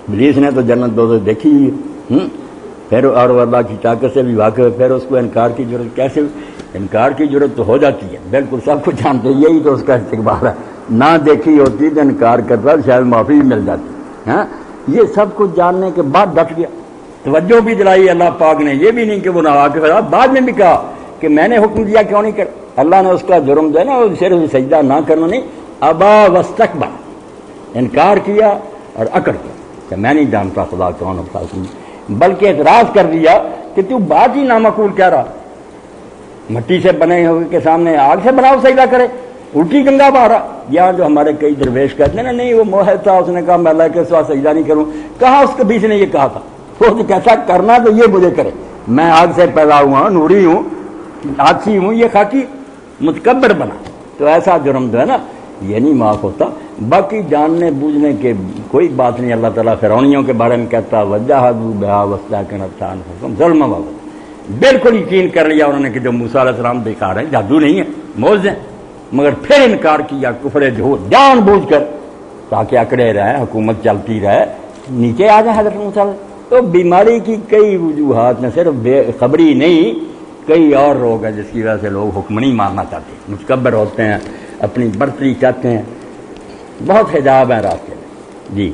ابلیس نے تو جنت دوزخ دیکھی ہی، پھر اور اللہ کی طاقت سے بھی واقف ہے، پھر اس کو انکار کی ضرورت کیسے؟ انکار کی ضرورت تو ہو جاتی ہے، بالکل سب کچھ جانتے، یہی تو اس کا استقبال ہے، نہ دیکھی ہوتی تو انکار کرتا شاید معافی بھی مل جاتی، ہاں یہ سب کچھ جاننے کے بعد ڈٹ گیا، توجہ بھی دلائی اللہ پاک نے، یہ بھی نہیں کہ وہ نہ واقف ہے، بعد میں بھی کہا کہ میں نے حکم دیا کیوں نہیں کر، اللہ نے اس کا جرم جو ہے نا وہ صرف سجدہ نہ کرنا نہیں، ابا واستکبر، انکار کیا اور اکڑ کیا کہ میں نہیں جانتا خدا کون ہوتا ہے، بلکہ اعتراض کر دیا کہ تو بات ہی نامعقول کہہ رہا، مٹی سے بنے ہوئے کے سامنے آگ سے بناؤ سجدہ کرے، الٹی گنگا بہارا۔ یہاں جو ہمارے کئی درویش کہتے ہیں نا نہیں وہ موحد تھا، اس نے کہا میں اللہ کے سوا سجدہ نہیں کروں، کہا اس کے بیچ نے یہ کہا تھا، وہ کیسا کرنا تو یہ مجھے کرے، میں آگ سے پیدا ہوا ہوں، نوری ہوں، حادثی ہوں، یہ خاکی متکبر بنا، تو ایسا جرم جو ہے نا یہ نہیں معاف ہوتا۔ باقی جاننے بوجھنے کے کوئی بات نہیں، اللہ تعالیٰ فرعونیوں کے بارے میں کہتا وجاہدوا بہا واستیقنتھا انفسہم ظلما وعلوا، بالکل یقین کر لیا انہوں نے کہ جو موسیٰ علیہ السلام دکھا رہے ہیں جادو نہیں ہے، معجزے ہیں، مگر پھر انکار کیا کفر جھوٹ جان بوجھ کر، تاکہ اکڑے رہے، حکومت چلتی رہے، نیچے آ جائیں حضرت موسیٰ علیہ۔ تو بیماری کی کئی وجوہات میں صرف بے خبری نہیں، کئی اور روگ ہیں جس کی وجہ سے لوگ حکم نہیں ماننا چاہتے، متکبر ہوتے ہیں، اپنی برتری چاہتے ہیں، بہت حجاب ہے راستے میں۔ جی